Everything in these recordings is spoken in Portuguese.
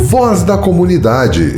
Voz da Comunidade.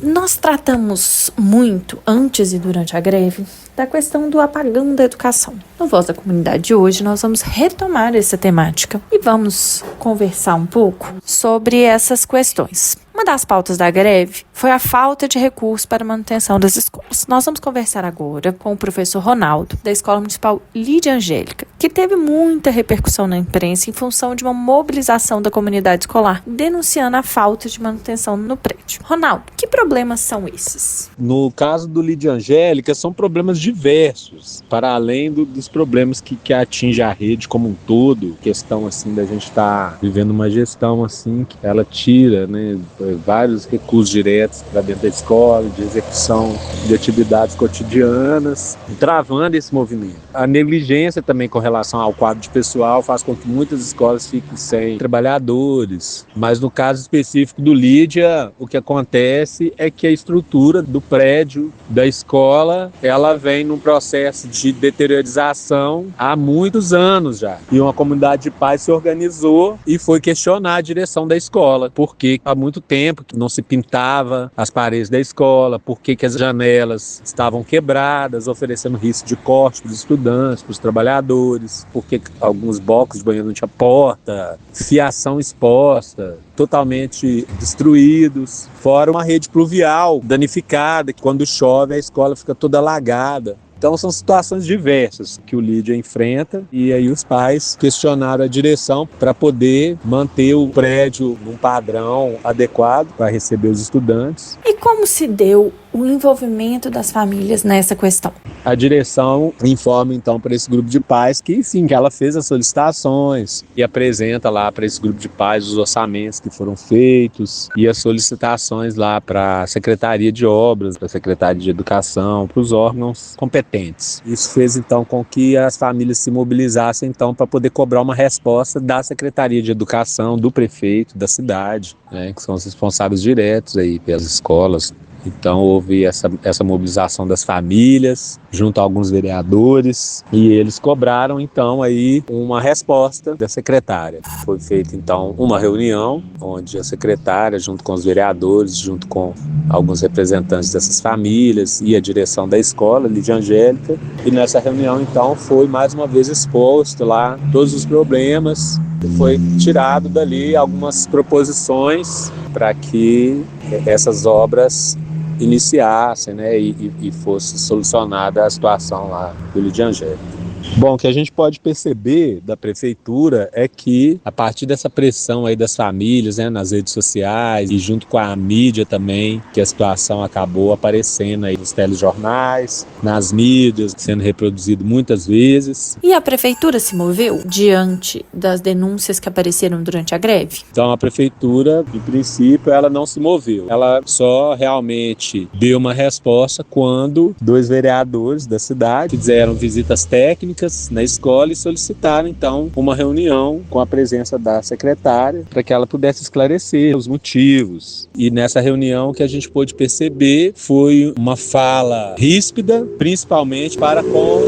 Nós tratamos muito, antes e durante a greve, da questão do apagão da educação. No Voz da Comunidade de hoje, nós vamos retomar essa temática e vamos conversar um pouco sobre essas questões. Uma das pautas da greve foi a falta de recursos para a manutenção das escolas. Nós vamos conversar agora com o professor Ronaldo, da Escola Municipal Lídia Angélica, que teve muita repercussão na imprensa em função de uma mobilização da comunidade escolar, denunciando a falta de manutenção no prédio. Ronaldo, que problemas são esses? No caso do Lídia Angélica, são problemas diversos, para além dos problemas que atinge a rede como um todo. Questão assim da gente estar vivendo uma gestão assim que ela tira, né, vários recursos diretos para dentro da escola, de execução de atividades cotidianas, travando esse movimento. A negligência também com relação ao quadro de pessoal faz com que muitas escolas fiquem sem trabalhadores, mas no caso específico do Lídia, o que acontece é que a estrutura do prédio da escola, ela vem num processo de deteriorização há muitos anos já, e uma comunidade de pais se organizou e foi questionar a direção da escola, porque há muito tempo que não se pintava as paredes da escola, por que as janelas estavam quebradas, oferecendo risco de corte para os estudantes, para os trabalhadores, porque alguns blocos de banheiro não tinha porta, fiação exposta, totalmente destruídos, fora uma rede pluvial danificada, que quando chove a escola fica toda alagada. Então são situações diversas que o Lídia enfrenta, e aí os pais questionaram a direção para poder manter o prédio num padrão adequado para receber os estudantes. E como se deu o envolvimento das famílias nessa questão? A direção informa então para esse grupo de pais que sim, que ela fez as solicitações e apresenta lá para esse grupo de pais os orçamentos que foram feitos e as solicitações lá para a Secretaria de Obras, para a Secretaria de Educação, para os órgãos competentes. Isso fez então com que as famílias se mobilizassem então para poder cobrar uma resposta da Secretaria de Educação, do prefeito, da cidade, né, que são os responsáveis diretos aí pelas escolas. Então houve essa mobilização das famílias junto a alguns vereadores e eles cobraram então aí uma resposta da secretária. Foi feita então uma reunião onde a secretária junto com os vereadores, junto com alguns representantes dessas famílias e a direção da escola, Lídia Angélica, e nessa reunião então foi mais uma vez exposto lá todos os problemas. Foi tirado dali algumas proposições para que essas obras iniciassem, né, e fosse solucionada a situação lá do Lídia Angélica. Bom, o que a gente pode perceber da prefeitura é que, a partir dessa pressão aí das famílias, né, nas redes sociais e junto com a mídia também, que a situação acabou aparecendo aí nos telejornais, nas mídias, sendo reproduzido muitas vezes. E a prefeitura se moveu diante das denúncias que apareceram durante a greve? Então a prefeitura, em princípio, ela não se moveu. Ela só realmente deu uma resposta quando 2 vereadores da cidade fizeram visitas técnicas na escola e solicitaram então uma reunião com a presença da secretária para que ela pudesse esclarecer os motivos. E nessa reunião, o que a gente pôde perceber foi uma fala ríspida, principalmente para com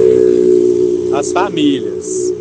as famílias,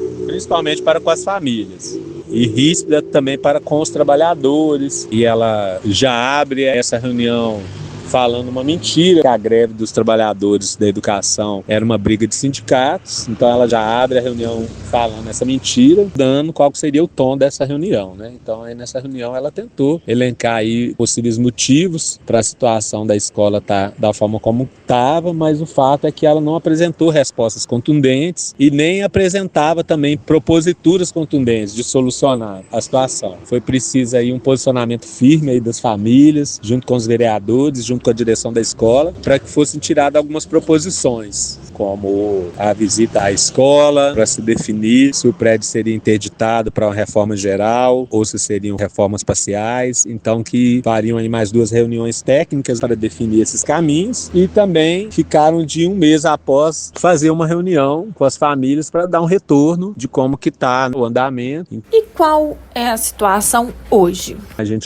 e ríspida também para com os trabalhadores. E ela já abre essa reunião falando uma mentira, que a greve dos trabalhadores da educação era uma briga de sindicatos. Então ela já abre a reunião falando essa mentira, dando qual seria o tom dessa reunião, né? Então aí nessa reunião ela tentou elencar aí possíveis motivos para a situação da escola estar da forma como estava, mas o fato é que ela não apresentou respostas contundentes e nem apresentava também proposituras contundentes de solucionar a situação. Foi preciso aí um posicionamento firme aí das famílias, junto com os vereadores, junto com a direção da escola, para que fossem tiradas algumas proposições, como a visita à escola, para se definir se o prédio seria interditado para uma reforma geral ou se seriam reformas parciais. Então que fariam aí mais 2 reuniões técnicas para definir esses caminhos, e também ficaram de 1 mês após fazer uma reunião com as famílias para dar um retorno de como que está o andamento. E qual é a situação hoje? A gente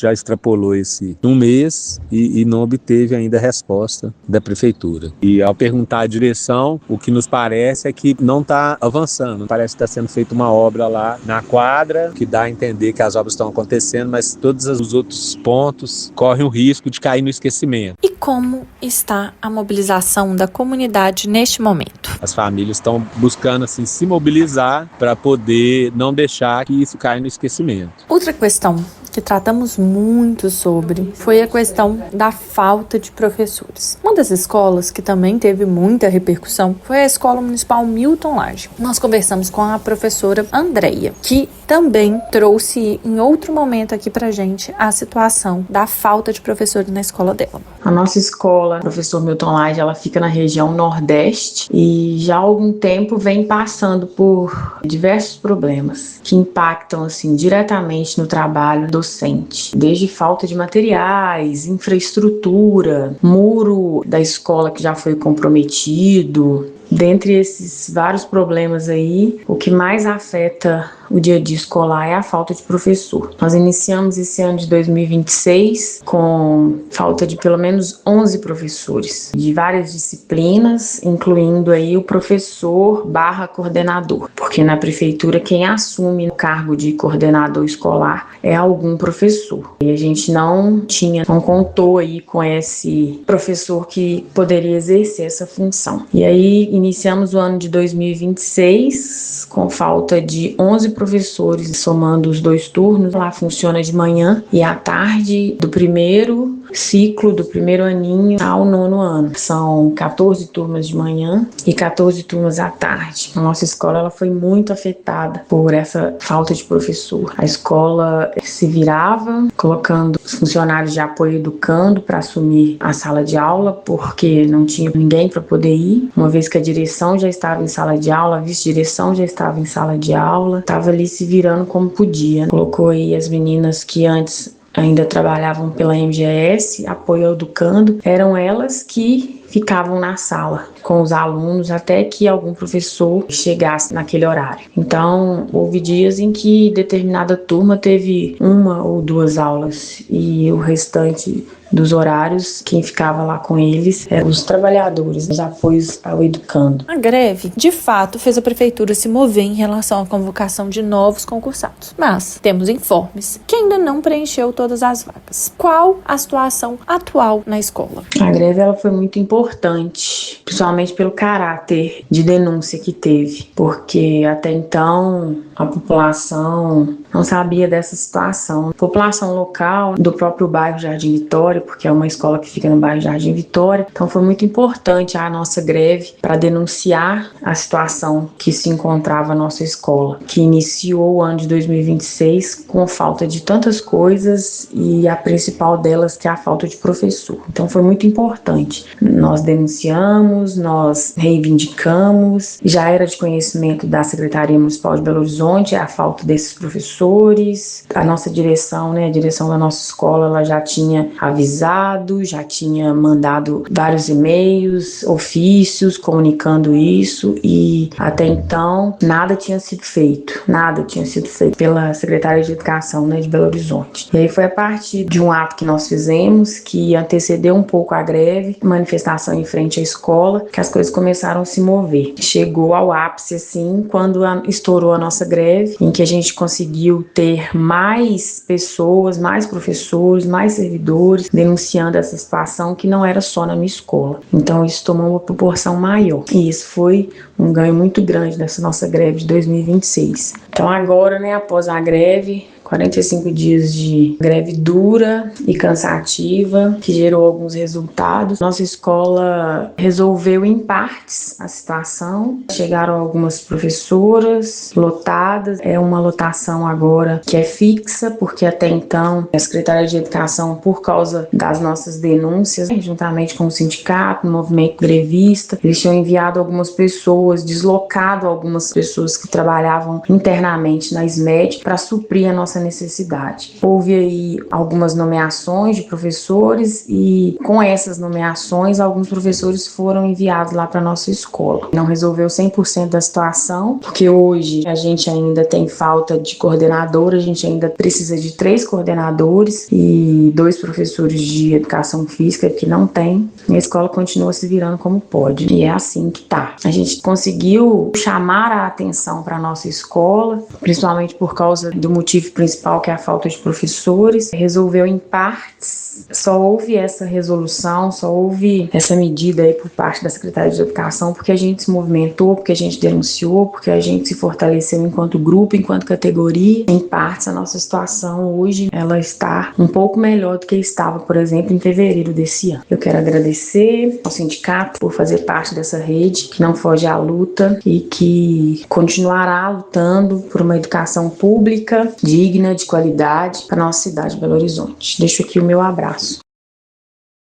já extrapolou esse um mês e não obteve ainda a resposta da prefeitura. E ao perguntar à direção, o que nos parece é que não está avançando. Parece que está sendo feita uma obra lá na quadra, que dá a entender que as obras estão acontecendo, mas todos os outros pontos correm o risco de cair no esquecimento. E como está a mobilização da comunidade neste momento? As famílias estão buscando assim, se mobilizar para poder não deixar que isso caia no esquecimento. Outra questão que tratamos muito sobre foi a questão da falta de professores. Uma das escolas que também teve muita repercussão foi a Escola Municipal Milton Lage. Nós conversamos com a professora Andreia, que também trouxe em outro momento aqui pra gente a situação da falta de professores na escola dela. A nossa escola, professor Milton Lage, ela fica na região Nordeste e já há algum tempo vem passando por diversos problemas que impactam assim diretamente no trabalho docente, desde falta de materiais, infraestrutura, muro da escola que já foi comprometido. Dentre esses vários problemas aí, o que mais afeta o dia a dia escolar é a falta de professor. Nós iniciamos esse ano de 2026 com falta de pelo menos 11 professores, de várias disciplinas, incluindo aí o professor / coordenador, porque na prefeitura quem assume o cargo de coordenador escolar é algum professor. E a gente não contou aí com esse professor que poderia exercer essa função. E aí iniciamos o ano de 2026 com falta de 11 professores, somando os 2 turnos. Lá funciona de manhã e à tarde do primeiro ciclo, do primeiro aninho ao 9º ano. São 14 turmas de manhã e 14 turmas à tarde. A nossa escola ela foi muito afetada por essa falta de professor. A escola se virava, colocando os funcionários de apoio educando para assumir a sala de aula, porque não tinha ninguém para poder ir, uma vez que a direção já estava em sala de aula, a vice-direção já estava em sala de aula, estava ali se virando como podia. Colocou aí as meninas que antes ainda trabalhavam pela MGS, apoio ao educando, eram elas que ficavam na sala com os alunos até que algum professor chegasse naquele horário. Então, houve dias em que determinada turma teve 1 ou 2 aulas e o restante dos horários, quem ficava lá com eles eram os trabalhadores, os apoios ao educando. A greve, de fato, fez a prefeitura se mover em relação à convocação de novos concursados. Mas temos informes que ainda não preencheu todas as vagas. Qual a situação atual na escola? A greve ela foi muito importante, principalmente pelo caráter de denúncia que teve, porque até então a população não sabia dessa situação. A população local do próprio bairro Jardim Vitória, porque é uma escola que fica no bairro Jardim Vitória, então foi muito importante a nossa greve para denunciar a situação que se encontrava a nossa escola, que iniciou o ano de 2026 com falta de tantas coisas e a principal delas que é a falta de professor. Então foi muito importante. Nós denunciamos, nós reivindicamos, já era de conhecimento da Secretaria Municipal de Belo Horizonte a falta desses professores. A nossa direção, a direção da nossa escola, ela já tinha avisado, já tinha mandado vários e-mails, ofícios comunicando isso e até então nada tinha sido feito pela Secretaria de Educação, de Belo Horizonte. E aí foi a partir de um ato que nós fizemos, que antecedeu um pouco a greve, manifestação em frente à escola, que as coisas começaram a se mover. Chegou ao ápice, assim, quando estourou a nossa greve, em que a gente conseguiu ter mais pessoas, mais professores, mais servidores denunciando essa situação que não era só na minha escola. Então isso tomou uma proporção maior. E isso foi um ganho muito grande nessa nossa greve de 2026. Então agora, após a greve, 45 dias de greve dura e cansativa, que gerou alguns resultados. Nossa escola resolveu em partes a situação. Chegaram algumas professoras lotadas. É uma lotação agora que é fixa, porque até então a Secretaria de Educação, por causa das nossas denúncias, juntamente com o sindicato, o movimento grevista, eles tinham enviado algumas pessoas, deslocado algumas pessoas que trabalhavam internamente na SMED para suprir a nossa necessidade. Houve aí algumas nomeações de professores e com essas nomeações alguns professores foram enviados lá para nossa escola. Não resolveu 100% da situação, porque hoje a gente ainda tem falta de coordenador, a gente ainda precisa de 3 coordenadores e 2 professores de educação física que não tem. E a escola continua se virando como pode. E é assim que tá. A gente conseguiu chamar a atenção para nossa escola, principalmente por causa do motivo principal, que é a falta de professores. Resolveu em partes. Só houve essa resolução, só houve essa medida aí por parte da Secretaria de Educação porque a gente se movimentou, porque a gente denunciou, porque a gente se fortaleceu enquanto grupo, enquanto categoria. Em partes, a nossa situação hoje, ela está um pouco melhor do que estava, por exemplo, em fevereiro desse ano. Eu quero agradecer ao sindicato por fazer parte dessa rede que não foge à luta e que continuará lutando por uma educação pública, digna, de qualidade para a nossa cidade de Belo Horizonte. Deixo aqui o meu abraço.